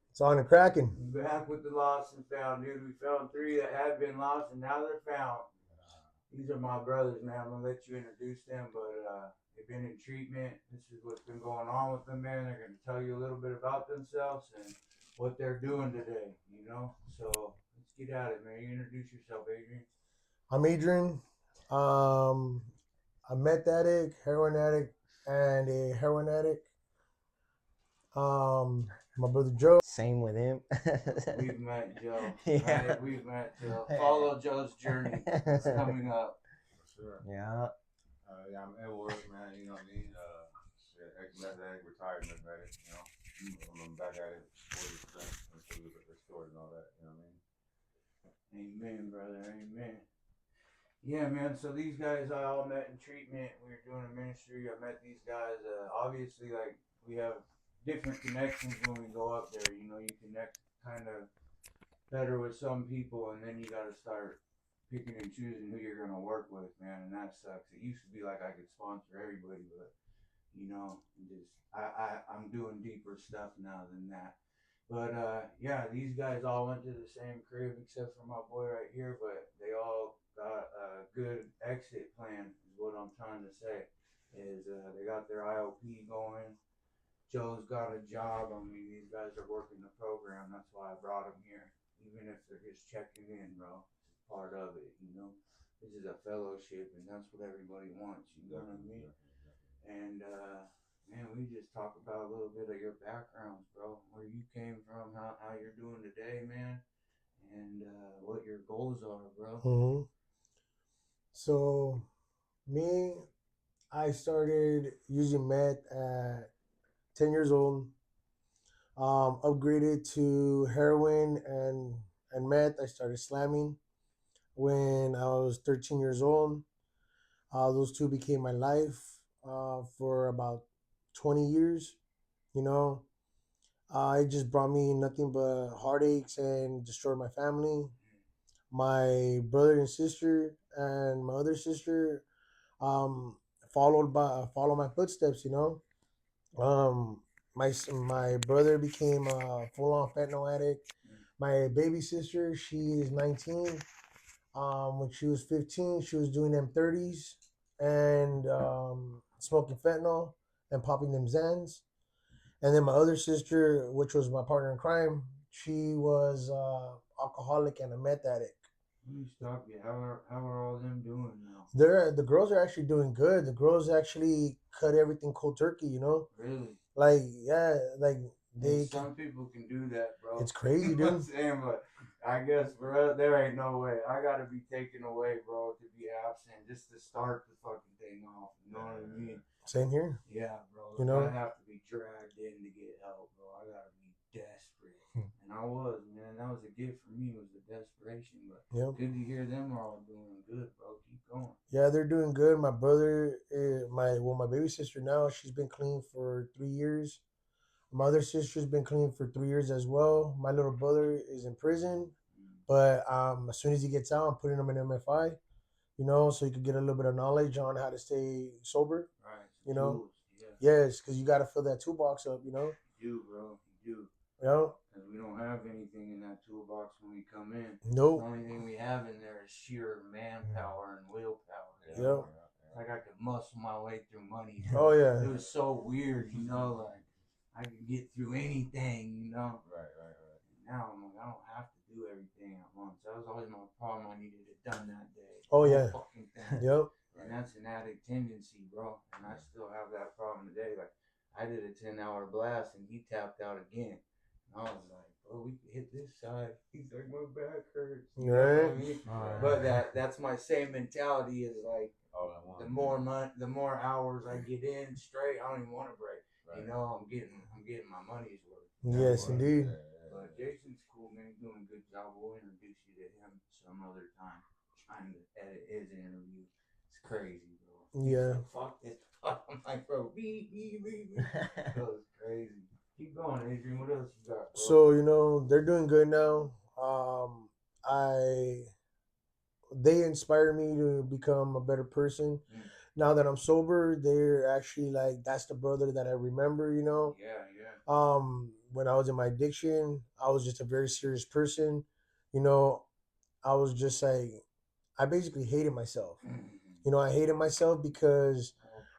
It's on and cracking. Back with the lost and found, dude. We found 3 that had been lost and now they're found. These are my brothers, man. I'm gonna let you introduce them, but they've been in treatment. This is what's been going on with them, man. They're gonna tell you a little bit about themselves and what they're doing today. So let's get at it, man. You introduce yourself, Adrian. I'm Adrian. Um, a meth addict, heroin addict, and a heroin addict. My brother Joe. Same with him. We've met Joe. Yeah. Right? We've met Joe. Follow Joe's journey. It's coming up. For sure. Yeah. Yeah, I'm Edward, man. You know what I mean? Ex-meth addict, retired meth addict. I'm back at it 40% until we get restored and all that. You know what I mean? Amen, brother. Amen. Yeah, man. So these guys I all met in treatment. We were doing a ministry. I met these guys. Obviously, like we have different connections when we go up there. You connect kind of better with some people, and then you got to start picking and choosing who you're gonna work with, man. And that sucks. It used to be like I could sponsor everybody, but I'm doing deeper stuff now than that. But yeah, these guys all went to the same crib except for my boy right here, but they all got a good exit plan, is what I'm trying to say. Is they got their IOP going. Joe's got a job. I mean, these guys are working the program. That's why I brought them here. Even if they're just checking in, bro. It's part of it. This is a fellowship, and that's what everybody wants. You know what I mean? And man, we just talk about a little bit of your backgrounds, bro. Where you came from, how you're doing today, man, and what your goals are, bro. Mm-hmm. So, me, I started using meth at 10 years old. Upgraded to heroin and meth. I started slamming when I was 13 years old. Those two became my life for about 20 years. You know, it just brought me nothing but heartaches and destroyed my family. My brother and sister and my other sister um, follow my footsteps. Um, my brother became a full on fentanyl addict. My baby sister, she is 19. When she was 15, she was doing them 30s and smoking fentanyl and popping them Zans. And then my other sister, which was my partner in crime, she was alcoholic and a meth addict. Let me stop you. How are all them doing now? The girls are actually doing good. The girls actually cut everything cold turkey. Really? Like yeah, like they. Some people can do that, bro. It's crazy, dude. You know what I'm saying, but I guess for us, there ain't no way. I gotta be taken away, bro, to be absent just to start the fucking thing off. You know what I mean? Same here. Yeah, bro. I have to be dragged in to get help, bro. I gotta be desperate. And I was, man. That was a gift for me, was the desperation. But good to hear them are all doing good, bro. Keep going. Yeah, they're doing good. My brother, my baby sister now, she's been clean for 3 years. My other sister's been clean for 3 years as well. My little brother is in prison, but as soon as he gets out, I'm putting him in MFI. So you could get a little bit of knowledge on how to stay sober. Right. Tools, yeah. Yes, because you got to fill that toolbox up. You do, bro. You do. Yeah. Because we don't have anything in that toolbox when we come in. Nope. The only thing we have in there is sheer manpower and willpower. Yep. Like I could muscle my way through money. Oh yeah. It was so weird, like I could get through anything. Right. Now I'm like, I don't have to do everything at once. That was always my problem. I needed it done that day. Oh yeah. Fucking thing. Yep. And that's an addict tendency, bro. And I still have that problem today. Like I did a 10-hour blast and he tapped out again. And I was like, bro, we can hit this side. He's like, my back hurts. You know what I mean? But that's my same mentality is like the more hours I get in straight, I don't even want to break. Right. I'm getting my money's worth. Yes, indeed. But Jason's cool, man. He's doing a good job. We'll introduce you to him some other time. Trying to edit his interview. It's crazy, bro. Yeah. Like, fuck this. I'm like, bro, beep. That was crazy. Keep going, Adrian. What else you got, bro? So, they're doing good now. They inspire me to become a better person. Now that I'm sober, they're actually like, that's the brother that I remember. Yeah. When I was in my addiction, I was just a very serious person. You know, I was just like, I basically hated myself. You know, I hated myself because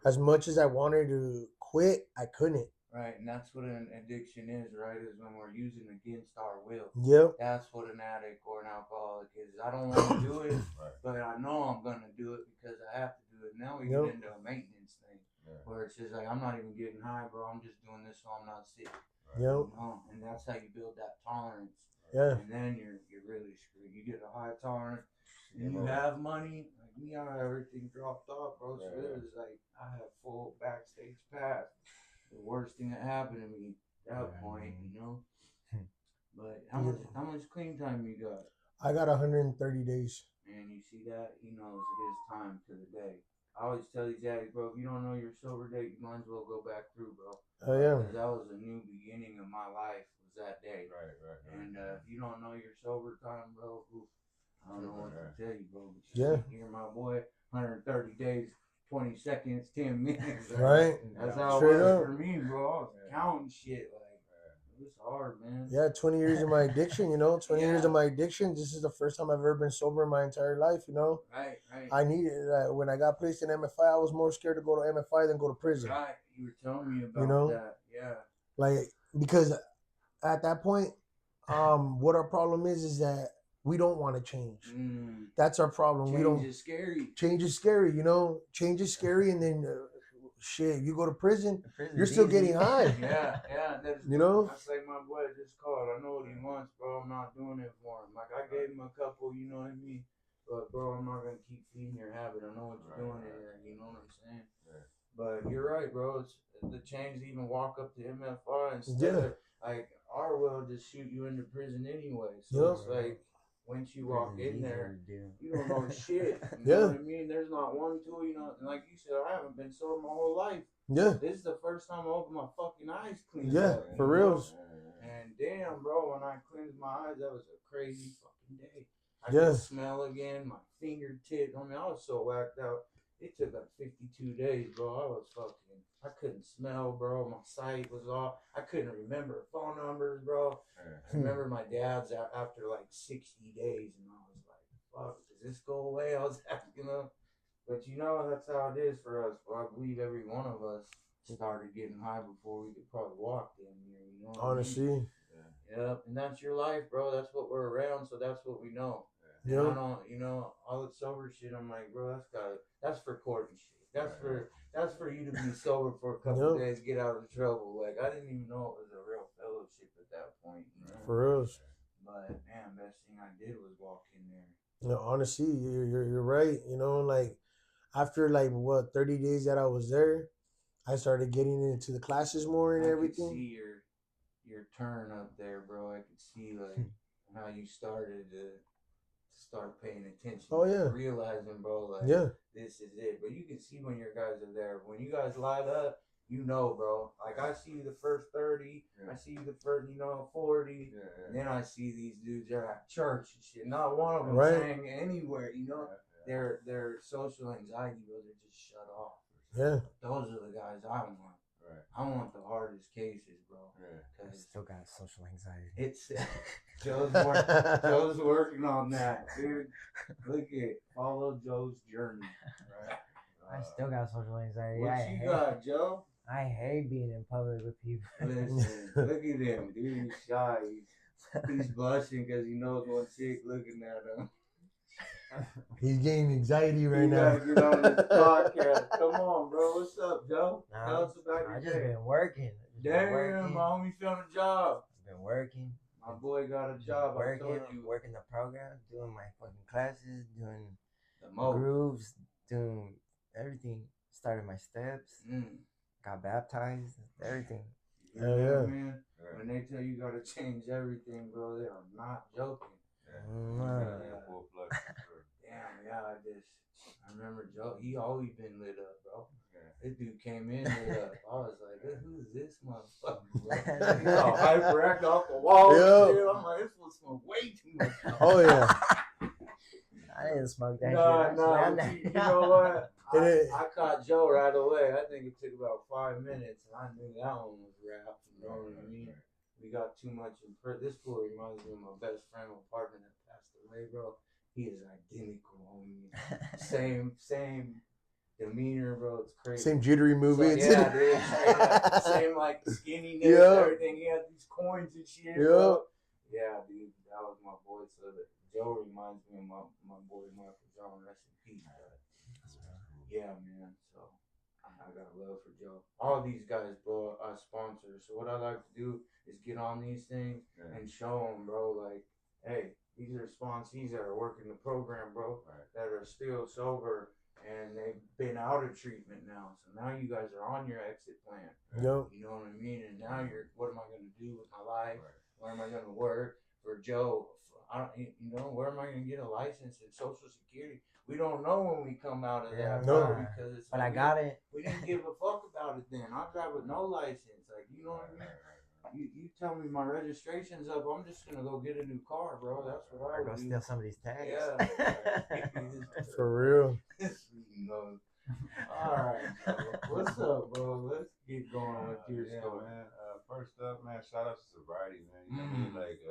as much as I wanted to quit, I couldn't. Right, and that's what an addiction is, right? Is when we're using against our will. Yep. That's what an addict or an alcoholic is. I don't want to do it, Right. but I know I'm gonna do it because I have to do it. Now we Yep. get into a maintenance thing Yeah. where it's just like I'm not even getting high, bro. I'm just doing this so I'm not sick. Yep. You know, and that's how you build that tolerance. Yeah. And then you're really screwed. You get a high tolerance. Yeah, You bro. have money. Like me, I have everything dropped off, bro. So Yeah. it was like I have full backstage pass. The worst thing that happened to me at that point, you know. But how much clean time you got? I got 130 days. And you see that? He knows it is time to the day. I always tell these guys, bro, if you don't know your sober date, you might as well go back through, bro. Oh yeah. Because that was a new beginning of my life, was that day. Right. And if you don't know your sober time, bro, oof, I don't know what to tell you, bro. But Yeah. Hear my boy, 130 days, 20 seconds, 10 minutes. Right. That's how Straight it was up. for me, bro. I was counting shit. Like, it's hard, man. Yeah, 20 years of my addiction, you know, 20 years Yeah. of my addiction. This is the first time I've ever been sober in my entire life, you know. Right. I needed when I got placed in MFI, I was more scared to go to MFI than go to prison. Right. You were telling me about You know? that. Yeah. Like, because at that point, what our problem is that we don't want to change. That's our problem. Change is scary. Change is scary, you know. Change is scary, and then shit, you go to prison, Prison's you're still easy. getting high. Yeah. That's, You know? That's like my boy just called. I know what he wants, bro. I'm not doing it for him. Like, I gave him a couple, you know what I mean? But, bro, I'm not going to keep feeding your habit. I know what you're doing in there. You know what I'm saying? Yeah. But you're right, bro. It's the change to even walk up to MFI instead of, like, our will just shoot you into prison anyway. So it's like, once you walk in there, you don't know shit. You know what I mean? There's not one tool, you know. And like you said, I haven't been sober my whole life. Yeah. This is the first time I opened my fucking eyes clean. Yeah, up, for you real. know? And damn, bro, when I cleansed my eyes, that was a crazy fucking day. I Yeah. could smell again, my fingertips. I mean, I was so whacked out. It took like 52 days, bro. I couldn't smell, bro. My sight was off. I couldn't remember phone numbers, bro. I remember my dad's after like 60 days, and I was like, fuck, does this go away? I was asking him. But you know, that's how it is for us. Bro. I believe every one of us started getting high before we could probably walk damn near, you know what Honestly. I mean? Yep, and that's your life, bro. That's what we're around, so that's what we know. Yeah. I don't, you know, all the sober shit. I'm like, bro, that's for court and shit. That's for you to be sober for a couple days, get out of trouble. Like, I didn't even know it was a real fellowship at that point. You know? For real. But man, best thing I did was walk in there. You know, honestly, you're right. You know, like after like 30 days that I was there, I started getting into the classes more and everything. I could see your turn up there, bro. I could see like how you started to start paying attention. Oh yeah. Realizing, bro, like this is it. But you can see when your guys are there. When you guys light up, you know, bro. Like I see you the first 30, I see you the first, 40, and then I see these dudes they're at church and shit. Not one of them saying anywhere, you know. Their social anxiety, bro, they're just shut off. Yeah. Those are the guys I want. Right. I want the hardest cases, bro. I still got social anxiety. It's Joe's working on that, dude. Look at follow Joe's journey. Right. I still got social anxiety. What you got, Joe? I hate being in public with people. Listen, look at him, dude. He's shy. He's blushing because he knows one chick looking at him. He's getting anxiety right now. now. You gotta get on this podcast. Come on, bro. What's up, Joe? Tell us about your I just been working. Damn, my homie found a job. Been working. My boy got a job. I told you. Working the program, doing my fucking classes, doing the grooves, doing everything. Started my steps. Got baptized. Everything. Yeah, man. When they tell you gotta change everything, bro, they are not joking. Damn, I remember Joe, he always been lit up, bro. This dude came in lit up. I was like, who is this motherfucker? He's all hyperactive off the wall. Yeah. I'm like, this one smoked way too much. Oh, yeah. I didn't smoke that No, shit. no. Actually, You know what? It- I caught Joe right away. I think it took about 5 minutes, and I knew that one was wrapped. You know what I mean? We got too much in This fool reminds me of my best friend, my partner that passed away, bro. He is identical on me. Same demeanor, bro. It's crazy. Same jittery movements. So, yeah, dude. Straight up. Same like skinniness, Yeah. everything. He had these coins and shit. Yeah. Bro. Yeah, dude. That was my boy. So Joe reminds me of my boy Michael John. Rest in peace, bro. Yeah, man. So I got love for Joe. All these guys, bro, are sponsors. So what I like to do is get on these things and show them, bro. Like, hey, these are sponsees that are working the program, bro. Right. That are still sober and they've been out of treatment now. So now you guys are on your exit plan. Yep. You know what I mean? And now what am I going to do with my life? Right. Where am I going to work? For Joe, where am I going to get a license and Social Security? We don't know when we come out of that, No. bro, because it's but I got it. we didn't give a fuck about it then. I drive with no license. Like, you know what I mean? You tell me my registration's up, I'm just gonna go get a new car, bro. That's what I Or go would do. steal some of these tags. Yeah. For real. Alright, what's up, bro? Let's get going with your Yeah, story. man. First up, man, shout out to sobriety, man. You know what I mean? Like,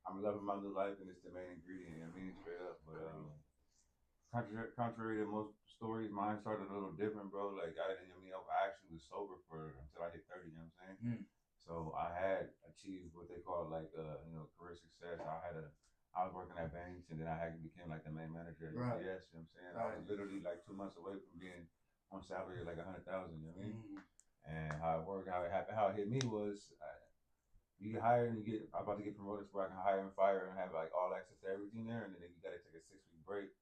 I'm loving my new life, and it's the main ingredient. You know what I mean? Straight up. But contrary to most stories, mine started a little different, bro. Like, I actually was sober until I hit 30. You know what I'm saying? So I had achieved what they call like, career success. I was working at banks, and then I became like the main manager at UPS. Right. You know what I'm saying? I was literally like 2 months away from being on salary like 100,000. You know what I mean? And how it worked, how it happened, how it hit me was, you get hired and I'm about to get promoted so I can hire and fire and have like all access to everything there, and then you got to take a 6-week break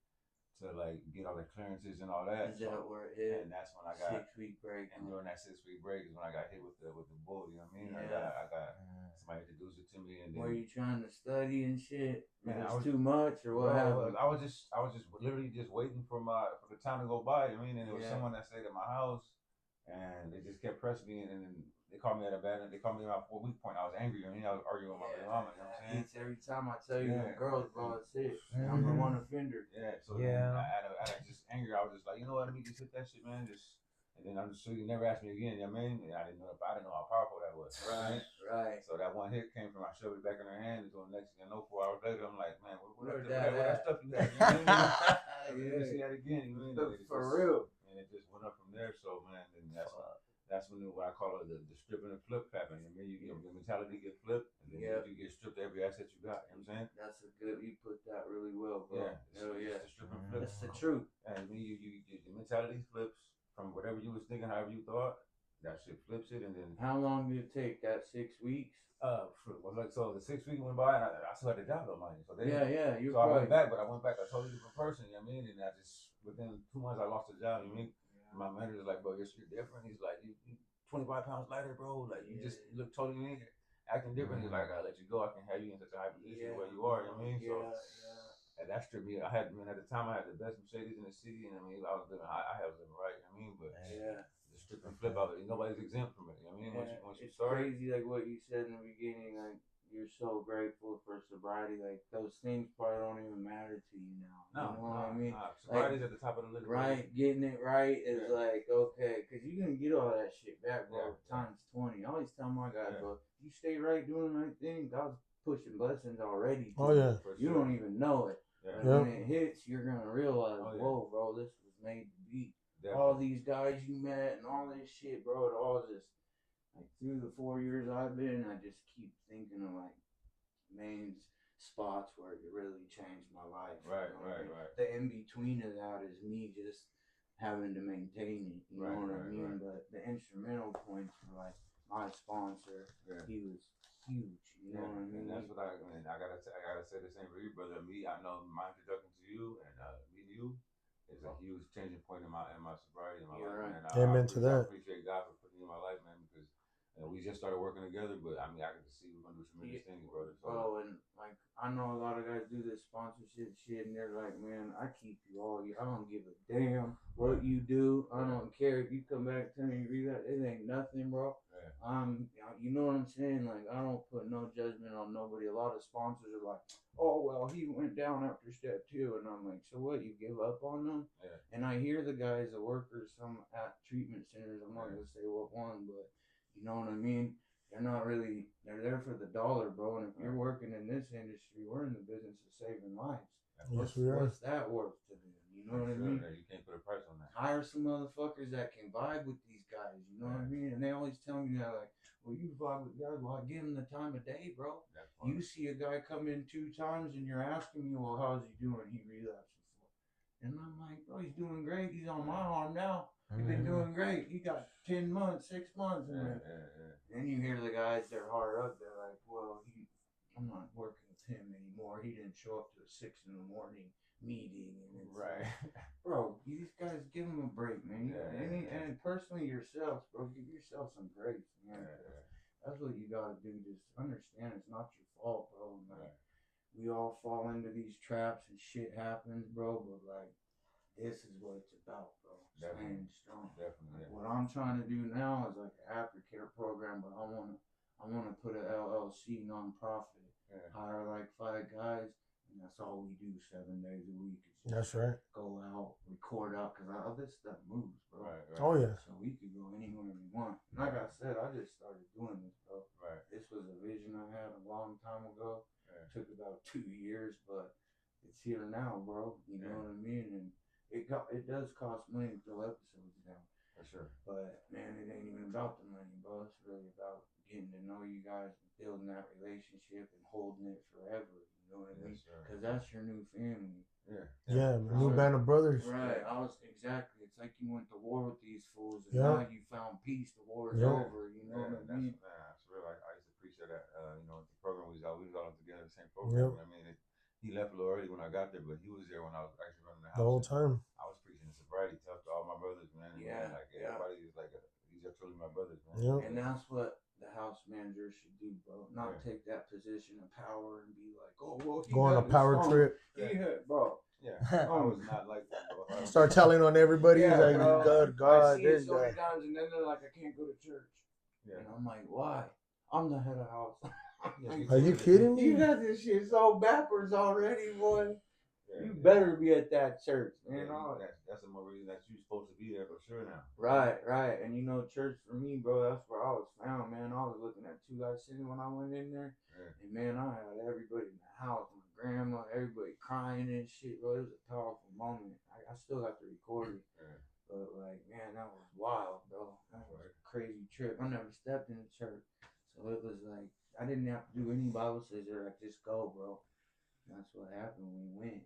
to like get all the clearances and all that. Is that where it hit? And that's when I got 6-week break. And during that 6-week break is when I got hit with the bull. You know what I mean? Yeah. I got somebody introduced it to me, and then Were you trying to study and shit? Man, it I was was- too much, or what happened? I was just literally just waiting for the time to go by. I mean, and there was someone that stayed at my house, and they just kept pressing me, and then they called me at a bad. They called me at my 4-week point. I was angry. I mean, I was arguing with my mama. You know what I'm saying? It's every time I tell you, Yeah. girls, bro, it's it. I'm the one offender. Yeah. So Yeah. then out of just anger, I was just like, you know what? Let me just hit that shit, man. And then I'm just so you never asked me again. You know what I mean? And I didn't know how powerful that was. Right. So that one hit came from I shoved it back in her hand, and so the next thing I know, 4 hours later, I'm like, man, Where what that that at? stuff you got? You know what I mean? Yeah. See that again. You know what I mean? For real. And it just went up from there. So man, and that's when what I call it the strip and the flip happened. I mean, your mentality get flipped, and then you get stripped of every asset you got. You know what I'm saying? That's you put that really well, bro. Hell yeah. It's the strip and flip. That's the truth. And when your mentality flips from whatever you was thinking, however you thought, that shit flips it, and then How long did it take? That 6 weeks? so the 6 weeks went by, and I still had the job on money. So You're so I went back, but I went back a totally different person. You know what I mean? And I just within 2 months I lost the job. You know what I mean? My manager's like, bro, you're different. He's like, you 25 pounds lighter, bro. Like you just look totally acting different. He's like, I gotta let you go. I can have you in such a high position where you are. You know what I mean? And that stripped me. At the time I had the best Mercedes in the city, and I mean I was living right. You know what I mean? But the strip and flip of it, nobody's exempt from it. You know what I mean? Once you it's start, crazy, like what you said in the beginning. Like you're so grateful for sobriety. Like those things probably don't even matter to you now. You know what I mean? Sobriety's at the top of the list. Right, getting it right is like okay, because you're gonna get all that shit back, bro. Times 20. I always tell my guys, bro, you stay right doing the right thing. God's pushing blessings already. Oh yeah. You don't even know it. Yeah. And when it hits, you're gonna realize, whoa, bro, this was made to be. Definitely. All these guys you met and all this shit, bro. It all just like through the 4 years I've been, I just keep thinking of like main spots where it really changed my life. Right. The in between of that is me just having to maintain it. You know what I mean? But the instrumental points were like my sponsor. He was huge. You know what I mean? And that's what I gotta say the same for you, brother. I know my introduction to you and meeting you is a huge changing point in my sobriety in my life, man. Amen to that. I appreciate God for putting you in my life, man, because And we just started working together, but I mean, I can see we're gonna do tremendous things, brother. So, Bro, and like I know a lot of guys do this sponsorship shit, and they're like, man, I keep you all year. I don't give a damn what you do. I don't care if you come back to me and read that. It ain't nothing, bro. You know what I'm saying? Like, I don't put no judgment on nobody. A lot of sponsors are like, oh well, he went down after step 2, and I'm like, so what? You give up on them? Yeah. And I hear the guys, the workers, some at treatment centers. I'm not gonna say what one, but you know what I mean. They're not really, they're there for the dollar, bro. And if you're working in this industry, we're in the business of saving lives. Yes, we are. What's that worth to them? You know what I mean? You can't put a price on that. Hire some motherfuckers that can vibe with these guys. You know what I mean? And they always tell me that, like, well, you vibe with guys. Well, I give them the time of day, bro. You see a guy come in 2 times and you're asking me, well, how's he doing? He relapsed before. And I'm like, bro, he's doing great. He's on my arm now. He's been doing great. He got 10 months, 6 months. Then you hear the guys, they're hard up. They're like, well, I'm not working with him anymore. He didn't show up to a 6 in the morning meeting. And it's Right. Bro, these guys, give them a break, man. And personally yourselves, bro, give yourself some grace, man. That's what you gotta do. Just understand it's not your fault, bro. Like, we all fall into these traps and shit happens, bro. But like, this is what it's about, bro. Staying strong. Definitely. Like, what I'm trying to do now is like an aftercare program, but I wanna put an LLC nonprofit. Hire like 5 guys, and that's all we do 7 days a week. That's right. Go out, record out, because all this stuff moves, bro. Right. Oh yeah. So we could go anywhere we want. Like I said, I just started doing this, bro. Right. This was a vision I had a long time ago. It took about 2 years, but it's here now, bro. You know what I mean? And it does cost money to throw episodes down. For sure. But man, it ain't even about the money, bro. It's really about getting to know you guys, building that relationship, and holding it forever. You know what I mean? Because that's your new family. Yeah, new band of brothers. Right. Exactly. It's like you went to war with these fools, and now you found peace. The war is over. You know what I mean? That's real. I used to appreciate that. You know, the program we was all together, the same program. I mean, he left a little early when I got there, but he was there when I was actually running the house. The whole time. I was preaching sobriety tough to all my brothers, man. Like everybody is like these are truly my brothers, man. And that's what the house manager should do, bro. Not take that position of power and be like, oh, well, go on a power trip. Bro. I was not like that, bro. Start telling on everybody. Like, God, I see it so many times, and then they're like, I can't go to church. And I'm like, why? I'm the head of house. Are you kidding me? You got this shit so backwards already, boy. You better be at that church, man. That's the more reason that you're supposed to be there for sure now. Right. And you know, church for me, bro, that's where I was found, man. I was looking at 2 guys sitting when I went in there. And man, I had everybody in the house, my grandma, everybody crying and shit, bro. It was a powerful moment. I still got to record it. But like, man, that was wild, bro. That was a crazy trip. I never stepped in a church. So it was like, I didn't have to do any Bible studies there. Like, just go, bro. And that's what happened when we went.